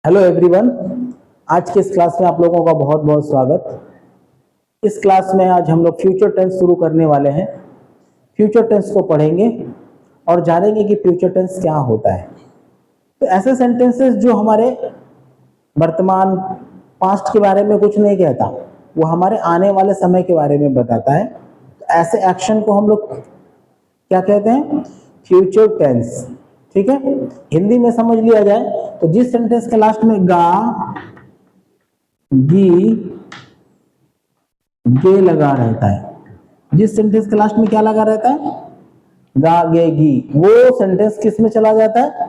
Hello everyone. आज के इस क्लास में आप लोगों का बहुत बहुत स्वागत। इस क्लास में आज हम लोग फ्यूचर टेंस शुरू करने वाले हैं। फ्यूचर टेंस को पढ़ेंगे और जानेंगे कि फ्यूचर टेंस क्या होता है। तो ऐसे सेंटेंसेस जो हमारे वर्तमान पास्ट के बारे में कुछ नहीं कहता, वो हमारे आने वाले समय के बारे में बताता है। तो ऐसे एक्शन को हम लोग क्या कहते हैं? Future tense. ठीक है, हिंदी में समझ लिया जाए तो जिस सेंटेंस के लास्ट में गा गी गे लगा रहता है, जिस सेंटेंस के लास्ट में क्या लगा रहता है? गा गे गी, वो सेंटेंस किस में चला जाता है?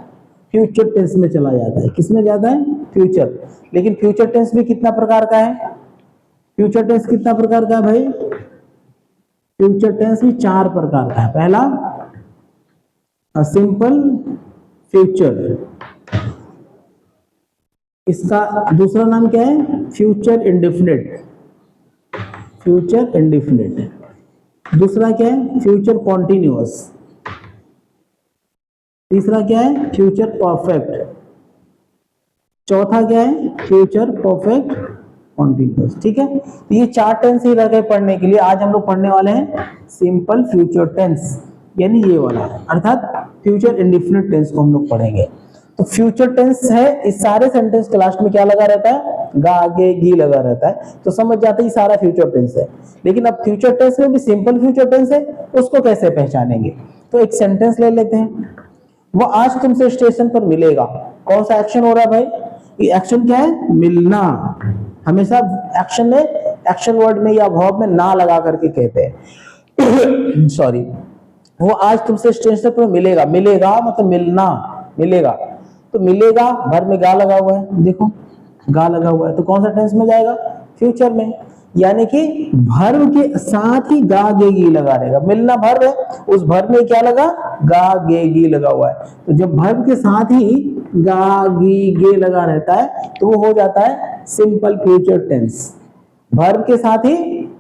फ्यूचर टेंस में चला जाता है। किस में जाता है? फ्यूचर। लेकिन फ्यूचर टेंस भी कितना प्रकार का है? फ्यूचर टेंस कितना प्रकार का है भाई? फ्यूचर टेंस भी 4 प्रकार का है। पहला सिंपल फ्यूचर, इसका दूसरा नाम क्या है? Future indefinite. Future indefinite. दूसरा क्या है? Future continuous. तीसरा क्या है? Future perfect. चौथा क्या है? Future perfect continuous. ठीक है, तो ये 4 टेंस ही रह गए पढ़ने के लिए। आज हम लोग पढ़ने वाले हैं सिंपल फ्यूचर टेंस, यानी ये वाला, अर्थात फ्यूचर इंडेफिनिट टेंस को हम लोग पढ़ेंगे। तो फ्यूचर टेंस है, इस सारे सेंटेंस के लास्ट में क्या लगा रहता है? गा गे गी लगा रहता है। तो समझ जाते हैं सारा फ्यूचर टेंस है। लेकिन अब फ्यूचर टेंस में भी सिंपल फ्यूचर टेंस है, उसको कैसे पहचानेंगे? तो एक सेंटेंस ले लेते हैं। वो आज तुमसे स्टेशन पर मिलेगा। कौन सा एक्शन हो रहा है भाई? ये एक्शन क्या है? मिलना। हमेशा एक्शन में, एक्शन वर्ड में या वर्ब में ना लगा करके कहते हैं। सॉरी। वो आज तुमसे स्टेशन पर मिलेगा। मिलेगा मतलब मिलना, मिलेगा। तो मिलेगा भर में गा लगा हुआ है, देखो गा लगा हुआ है, तो कौन सा टेंस में जाएगा? फ्यूचर में। यानी कि भर्व के साथ ही गा गे गी लगा रहेगा। मिलना भर्व है, उस भर्व में क्या लगा? गा गे गी लगा हुआ है। तो जब भर्व के साथ ही गा गी गे लगा रहता है तो वो हो जाता है सिंपल फ्यूचर टेंस। भर्व के साथ ही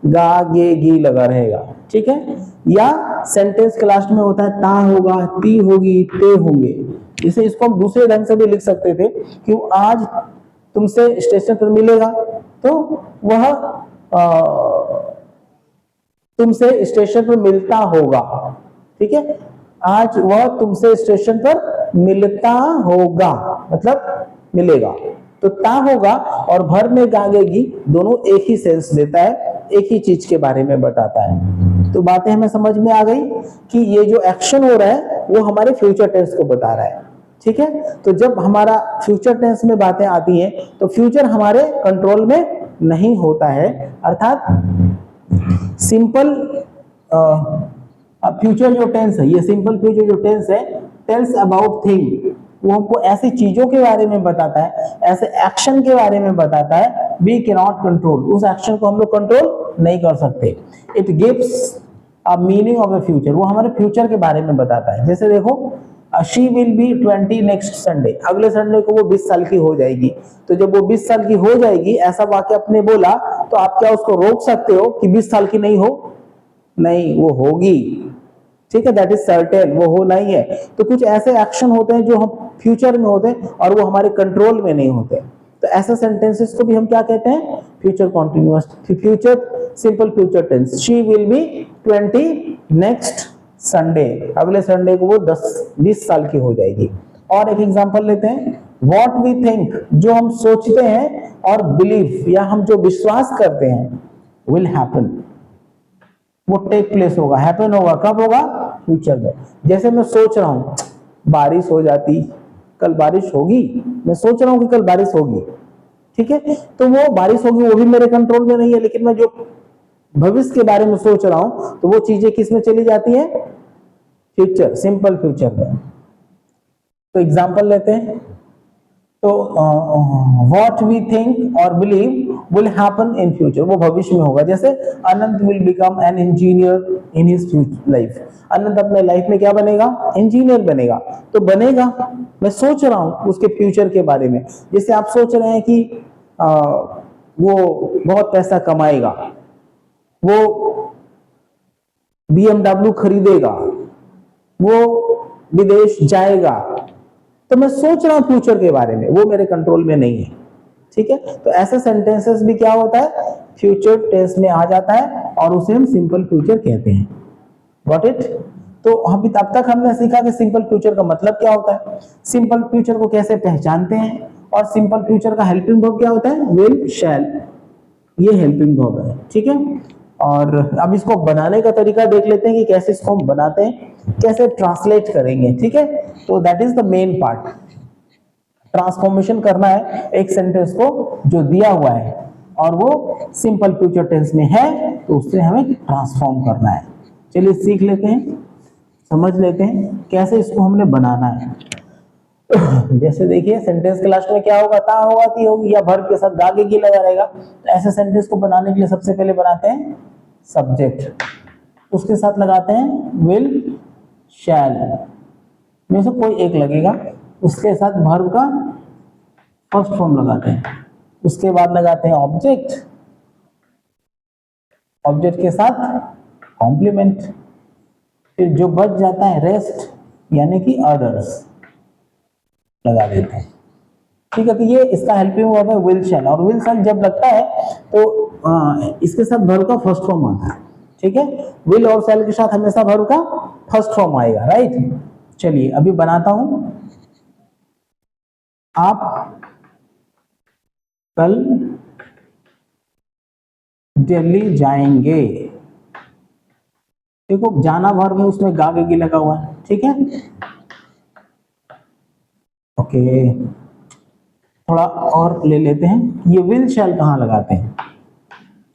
गा गे गी लगा रहेगा। ठीक है, या सेंटेंस के लास्ट में होता है ता होगा, ती होगी, ते होंगे। इसे इसको हम दूसरे ढंग से भी लिख सकते थे कि वो आज तुमसे स्टेशन पर मिलेगा, तो वह तुमसे स्टेशन पर मिलता होगा। ठीक है, आज वह तुमसे स्टेशन पर मिलता होगा मतलब मिलेगा। तो ता होगा और भर में गागेगी दोनों एक ही सेंस देता है, एक ही चीज के बारे में बताता है। तो बातें हमें समझ में आ गई कि ये जो एक्शन हो रहा है वो हमारे फ्यूचर टेंस को बता रहा है। ठीक है, तो जब हमारा फ्यूचर टेंस में बातें आती हैं तो फ्यूचर हमारे कंट्रोल में नहीं होता है, अर्थात सिंपल फ्यूचर जो टेंस है, ये सिंपल फ्यूचर जो टेंस है, टेल्स अबाउट थिंग, वो हमको ऐसी चीजों के बारे में बताता है, ऐसे एक्शन के बारे में बताता है। वी कैन नॉट कंट्रोल, उस एक्शन को हम लोग कंट्रोल नहीं कर सकते। It gives a meaning of the future, वो हमारे फ्यूचर के बारे में बताता है। जैसे देखो, she will be 20 next Sunday, अगले संडे को वो 20 साल की हो जाएगी। तो जब वो 20 साल की हो जाएगी, ऐसा वाक्य आपने बोला, तो आप क्या उसको रोक सकते हो कि 20 साल की नहीं हो? नहीं, वो होगी। ठीक है, दैट इज सर्टेन, वो होना ही है। तो कुछ ऐसे एक्शन होते हैं जो हम फ्यूचर में होते हैं और वो हमारे कंट्रोल में नहीं होते। तो ऐसे सेंटेंसेस को भी हम क्या कहते हैं? Future continuous, future simple future tense. She will be 20 next Sunday, अगले संडे को वो 20 साल की हो जाएगी। और एक एग्जांपल लेते हैं, व्हाट वी थिंक, जो हम सोचते हैं, और बिलीव, या हम जो विश्वास करते हैं, विल हैपन, वो टेक प्लेस होगा, हैपन होगा। कब होगा? फ्यूचर में। जैसे मैं सोच रहा हूं बारिश हो जाती, कल बारिश होगी, मैं सोच रहा हूं कि कल बारिश होगी। ठीक है, तो वो बारिश होगी, वो भी मेरे कंट्रोल में नहीं है, लेकिन मैं जो भविष्य के बारे में सोच रहा हूं तो वो चीजें किस में चली जाती है? फ्यूचर, सिंपल फ्यूचर में। तो एग्जांपल लेते हैं, तो what we think or believe will happen in future, वो भविष्य में होगा। जैसे Anant will become an engineer in his life, Anant अपने लाइफ में क्या बनेगा? इंजीनियर बनेगा। तो बनेगा, मैं सोच रहा हूं उसके फ्यूचर के बारे में। जैसे आप सोच रहे हैं कि वो बहुत पैसा कमाएगा, वो BMW खरीदेगा, वो विदेश जाएगा, तो मैं सोच रहा हूं फ्यूचर के बारे में, वो मेरे कंट्रोल में नहीं है। ठीक है, तो ऐसे सेंटेंसेस भी क्या होता है, फ्यूचर टेंस में आ जाता है और उसे हम सिंपल फ्यूचर कहते हैं। Got it? तो अभी अब तक हमने सीखा कि सिंपल फ्यूचर का मतलब क्या होता है, सिंपल फ्यूचर को कैसे पहचानते हैं, और सिंपल फ्यूचर का हेल्पिंग वर्ब क्या होता है, विल, शैल, ये हेल्पिंग वर्ब है। ठीक है, और अब इसको बनाने का तरीका देख लेते हैं कि कैसे इसको हम बनाते हैं, कैसे ट्रांसलेट करेंगे। ठीक है, तो that is the main part, transformation करना है एक सेंटेंस को जो दिया हुआ है और वो सिंपल फ्यूचर टेंस में है, तो उससे हमें ट्रांसफॉर्म करना है। चलिए सीख लेते हैं, समझ लेते हैं कैसे इसको हमने बनाना है। जैसे देखिए सेंटेंस के लास्ट में क्या होगा, ता होगा, ती होगी, या वर्ब के साथ गागे की लगा रहेगा। तो ऐसे सेंटेंस को बनाने के लिए सबसे पहले बनाते हैं सब्जेक्ट, उसके साथ लगाते हैं विल, शैल में से कोई एक लगेगा, उसके साथ वर्ब का फर्स्ट फॉर्म लगाते हैं, उसके बाद लगाते हैं ऑब्जेक्ट, ऑब्जेक्ट के साथ कॉम्प्लीमेंट, फिर जो बच जाता है रेस्ट यानी कि अदर्स लगा देते हैं। ठीक है, तो ये इसका हेल्पिंग वर्ब है विल, शैल, और विल, शैल जब लगता है तो इसके साथ वर्ब का फर्स्ट फॉर्म आता है। ठीक है, विल और शैल के साथ हमेशा वर्ब का फर्स्ट फॉर्म आएगा, राइट। चलिए अभी बनाता हूं, आप कल दिल्ली जाएंगे। देखो जाना वर्ब है, उसमें गा गी लगा हुआ है। ठीक है, ओके, थोड़ा और ले लेते हैं, ये विल शैल कहाँ लगाते हैं,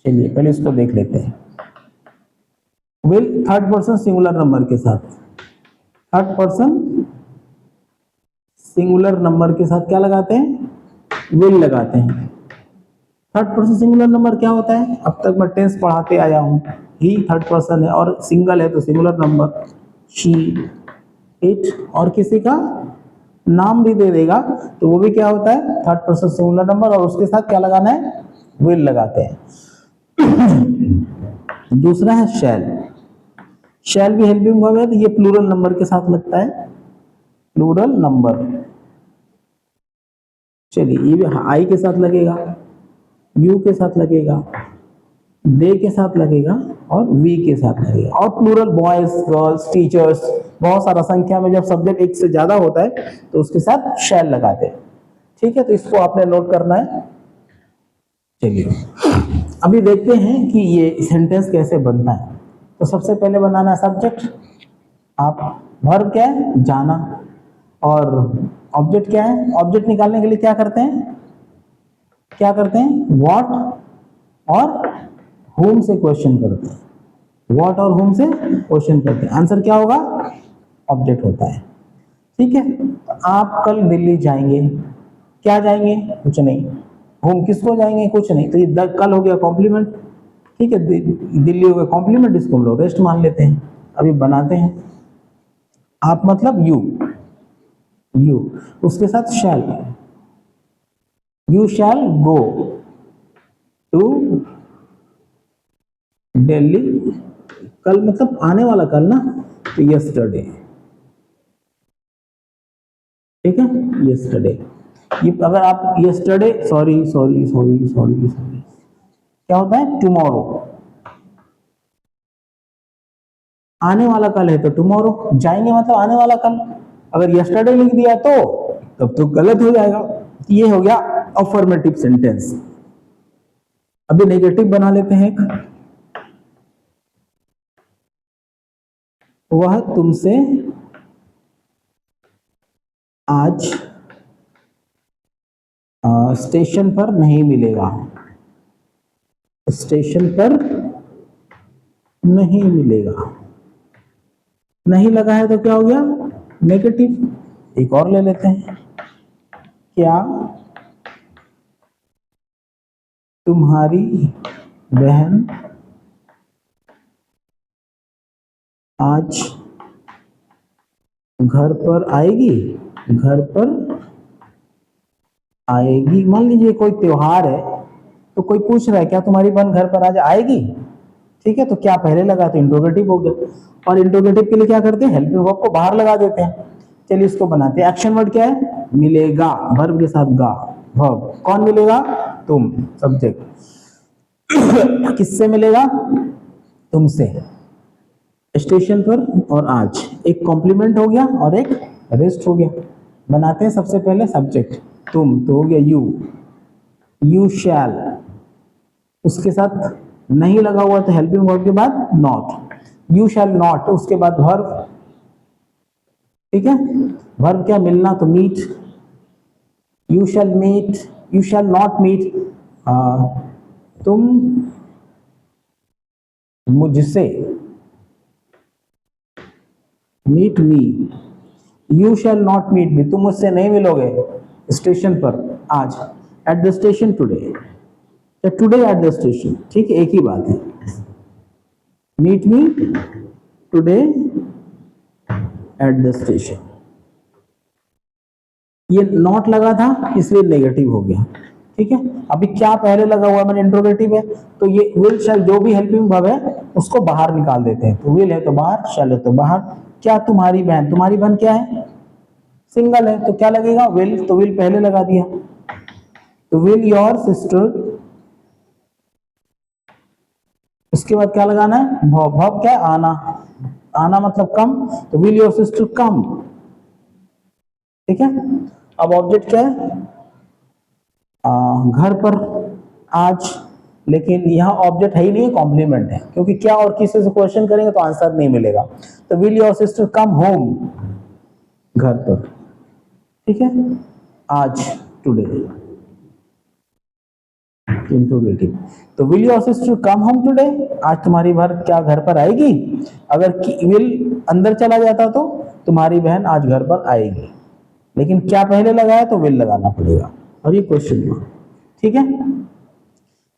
चलिए पहले इसको देख लेते हैं। Will third person singular number के साथ, थर्ड पर्सन सिंगुलर नंबर के साथ क्या लगाते हैं, विल लगाते हैं। थर्ड पर्सन सिंगुलर नंबर क्या होता है, अब तक मैं टेंस पढ़ाते आया हूं, ही थर्ड पर्सन है और सिंगल है तो सिंगुलर नंबर, शी, इट, और किसी का नाम भी दे देगा तो वो भी क्या होता है, थर्ड पर्सन सिंगुलर नंबर, और उसके साथ क्या लगाना है, विल लगाते हैं। दूसरा है शैल, शैल भी हेल्पिंग वर्ब है, तो ये प्लूरल नंबर के साथ लगता है, प्लूरल नंबर। चलिए ये भी आई के साथ लगेगा, यू के साथ लगेगा, दे के साथ लगेगा और वी के साथ लगेगा, और प्लूरल बॉयज, गर्ल्स, टीचर्स, बहुत सारा संख्या में जब सब्जेक्ट एक से ज्यादा होता है तो उसके साथ शैल लगाते हैं। ठीक है, तो इसको आपने नोट करना है। चलिए अभी देखते हैं कि ये सेंटेंस कैसे बनता है। तो सबसे पहले बनाना है सब्जेक्ट, आप, वर्ब क्या है, जाना, और ऑब्जेक्ट क्या है, ऑब्जेक्ट निकालने के लिए क्या करते हैं, क्या करते हैं, व्हाट और होम से क्वेश्चन करते हैं, व्हाट और होम से क्वेश्चन करते हैं, आंसर क्या होगा, ऑब्जेक्ट होता है। ठीक है, तो आप कल दिल्ली जाएंगे, क्या जाएंगे, कुछ नहीं, होम किसको जाएंगे, कुछ नहीं, तो ये कल हो गया कॉम्प्लीमेंट। ठीक है, दिल्ली हो गया कॉम्प्लीमेंट, इसको हम लोग रेस्ट मान लेते हैं। अभी बनाते हैं, आप मतलब यू, यू उसके साथ shall, you shall go to Delhi, कल मतलब आने वाला कल ना, तो यस्टरडे। ठीक है, यस्टरडे, ये अगर आप yesterday, sorry sorry sorry sorry sorry, क्या होता है, टुमारो, आने वाला कल है तो टुमारो, जाएंगे मतलब आने वाला कल, अगर यस्टरडे लिख दिया तो तब तो गलत हो जाएगा। ये हो गया अफर्मेटिव सेंटेंस। अभी नेगेटिव बना लेते हैं एक, वह तुमसे आज स्टेशन पर नहीं मिलेगा, स्टेशन पर नहीं मिलेगा, नहीं लगा है तो क्या हो गया, नेगेटिव। एक और ले लेते हैं, क्या तुम्हारी बहन आज घर पर आएगी, घर पर आएगी। मान लीजिए कोई त्योहार है तो कोई पूछ रहा है क्या तुम्हारी बहन घर पर आज आएगी, ठीक है, तो क्या पहले लगा तो इंट्रोगेटिव हो गया, और इंट्रोगेटिव के लिए क्या करते हैं, हेल्पिंग वर्ब को बाहर लगा देते हैं। चलिए इसको बनाते हैं। एक्शन वर्ड क्या है? मिलेगा, वर्ब के साथ गा, वर्ब। कौन मिलेगा? तुम, सब्जेक्ट। किससे मिलेगा? तुमसे। स्टेशन पर और आज, एक कॉम्प्लीमेंट हो गया और एक रेस्ट हो गया। बनाते हैं सबसे पहले सब्जेक्ट, तुम, तो हो गया यू, यू शैल। उसके साथ नहीं लगा हुआ तो हेल्पिंग वर्ब के बाद नॉट, यू शैल नॉट। उसके बाद वर्ब, ठीक है, वर्ब क्या? मिलना, तो meet, you shall meet, you shall not meet, तुम मुझसे, meet me, you shall not meet me, तुम मुझसे नहीं मिलोगे स्टेशन पर आज, एट द स्टेशन टुडे, या टुडे एट द स्टेशन, ठीक है, एक ही बात है। Meet me today at the station. ये नॉट लगा था इसलिए नेगेटिव हो गया, ठीक है। अभी क्या पहले लगा हुआ, मैंने इंट्रोगेटिव है, तो ये विल शैल जो भी हेल्पिंग वर्ब है उसको बाहर निकाल देते हैं। तो विल है तो बाहर, शैल है तो बाहर। क्या? तुम्हारी बहन, तुम्हारी बहन क्या है? सिंगल है, तो क्या लगेगा? विल, तो विल पहले लगा दिया, तो विल योर सिस्टर। उसके बाद क्या लगाना है? वर्ब, वर्ब क्या है? आना, आना मतलब कम, तो विल योर सिस्टर कम, ठीक है। अब ऑब्जेक्ट क्या है? घर पर आज, लेकिन यहाँ ऑब्जेक्ट है ही नहीं, कॉम्प्लीमेंट है, क्योंकि क्या और किसी से क्वेश्चन करेंगे तो आंसर नहीं मिलेगा। तो will your sister come home, घर पर, ठीक है, आज, टुडे, इंट्रोगेटिव। तो will your sister come home today, आज तुम्हारी बहन क्या घर पर आएगी? अगर विल अंदर चला जाता तो तुम्हारी बहन आज घर पर आएगी, लेकिन क्या पहले लगाया तो विल लगाना पड़ेगा, और ये क्वेश्चन मार्क, ठीक है।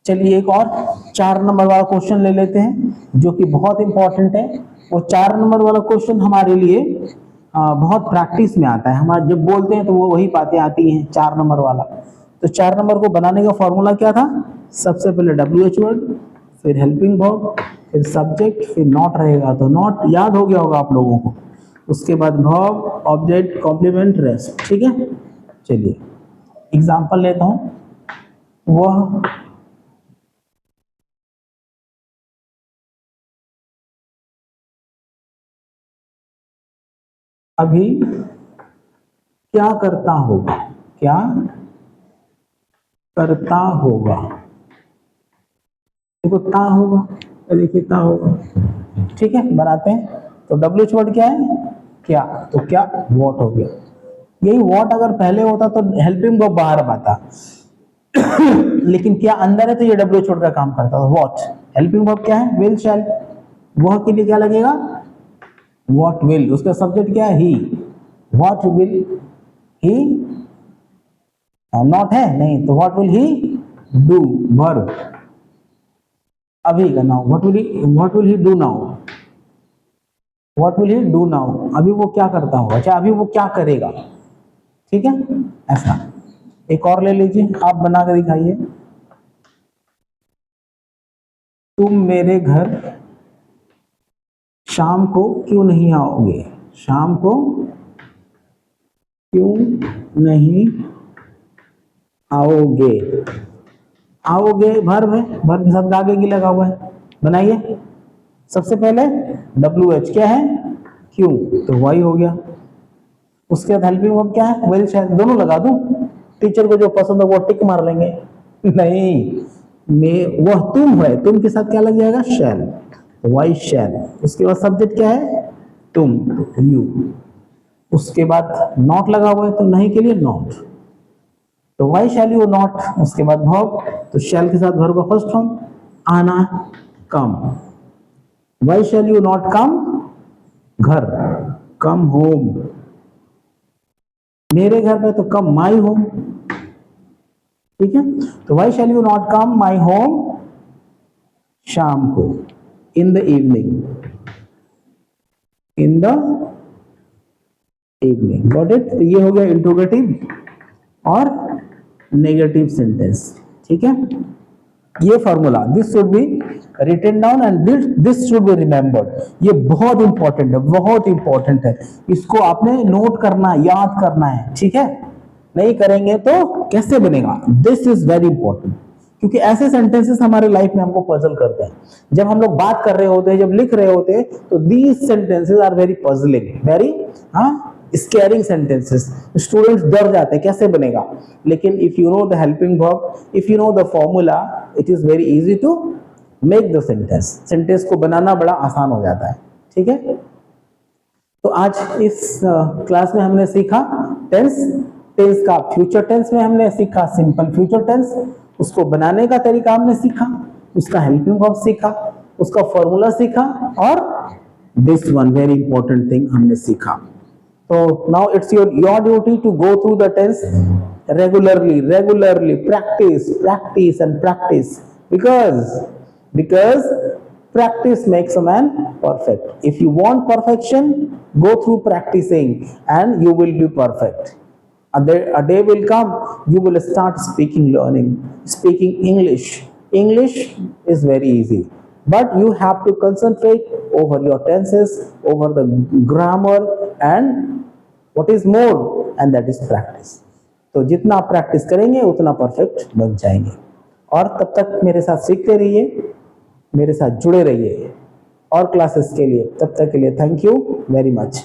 चलिए एक और 4 नंबर वाला क्वेश्चन ले लेते हैं जो कि बहुत इंपॉर्टेंट है। वो 4 नंबर वाला क्वेश्चन हमारे लिए बहुत प्रैक्टिस में आता है। हमारे जब बोलते हैं तो वो वही बातें आती हैं 4 नंबर वाला। तो 4 नंबर को बनाने का फॉर्मूला क्या था? सबसे पहले WH वर्ड, फिर हेल्पिंग वर्ब, फिर सब्जेक्ट, फिर नॉट रहेगा, तो नॉट याद हो गया होगा आप लोगों को। उसके बाद वर्ब, ऑब्जेक्ट, कॉम्प्लीमेंट, रेस्ट, ठीक है। चलिए एग्जांपल लेता हूं। वह अभी क्या करता होगा? क्या करता होगा? देखो ता होगा, देखिए ता होगा, ठीक है। बनाते हैं। तो WH वर्ड क्या है? क्या, तो क्या वॉट हो गया। यही वॉट अगर पहले होता तो हेल्पिंग वर्ब बाहर आता, लेकिन क्या अंदर है तो ये WH वर्ड का काम करता था। वॉट, हेल्पिंग वर्ब क्या है? विल शैल। वह के लिए क्या लगेगा? What will. उसका सब्जेक्ट क्या है? ही। वॉट विल ही, नॉट है नहीं, तो what will he do, verb. अभी का now, what will he do now, what will he do now, अभी वो क्या करता होगा, अच्छा अभी वो क्या करेगा, ठीक है। ऐसा एक और ले लीजिए, आप बना कर दिखाइए। तुम मेरे घर शाम को क्यों नहीं आओगे? शाम को क्यों नहीं आओगे? आओगे वर्ब है, वर्ब के साथ गागे की लगा हुआ है। बनाइए। सबसे पहले WH क्या है? क्यों, तो वाई हो गया। उसके बाद हेल्पिंग वर्ब क्या है? विल शैल। दोनों लगा दूं? टीचर को जो पसंद है वो टिक मार लेंगे। नहीं, मैं वह तुम है, तुम के साथ क्या लग जाएगा? शैल, वाई शैल। उसके बाद सब्जेक्ट क्या है? तुम, यू। उसके बाद नॉट लगा हुआ है तो नहीं के लिए नॉट, तो वाई शैल यू नॉट। उसके बाद वर्ब, तो शैल के साथ वर्ब का फर्स्ट फॉर्म, आना, come. Why shall you not come, घर, कम होम। मेरे घर पे तो कम माई होम, ठीक है। तो why shall you not come my home शाम को, in the evening, in the evening. Got it. तो ये हो गया इंट्रोगेटिव और नेगेटिव सेंटेंस, ठीक है। ये formula, this should be written down and this should be remembered. ये बहुत इंपॉर्टेंट है, बहुत इंपॉर्टेंट है, इसको आपने नोट करना, याद करना है, ठीक है। नहीं करेंगे तो कैसे बनेगा, दिस इज वेरी इंपॉर्टेंट, क्योंकि ऐसे सेंटेंसेस हमारे लाइफ में हमको पजल करते हैं। जब हम लोग बात कर रहे होते हैं, जब लिख रहे होते हैं, तो these sentences are very puzzling, very scaring sentences. Students डर जाते हैं कैसे बनेगा, लेकिन if you know the helping verb, if you know the formula, it is very easy to make the sentence. Sentence को बनाना बड़ा आसान हो जाता है, ठीक है। तो आज इस क्लास में हमने सीखा टेंस, टेंस का फ्यूचर टेंस में हमने सीखा सिंपल फ्यूचर टेंस, उसको बनाने का तरीका हमने सीखा, उसका हेल्पिंग वर्ब सीखा, उसका फॉर्मूला सीखा, और this one very important thing हमने सीखा। तो now it's your duty to go through the tense regularly practice and practice, because practice makes a man perfect. If you want perfection, go through practicing and you will be perfect. A day will come, you will start speaking English is very easy, but you have to concentrate over your tenses, over the grammar, and what is more, and that is practice. तो जितना आप practice करेंगे उतना perfect बन जाएंगे। और तब तक मेरे साथ सीखते रहिए, मेरे साथ जुड़े रहिए और क्लासेस के लिए। तब तक के लिए थैंक यू वेरी मच।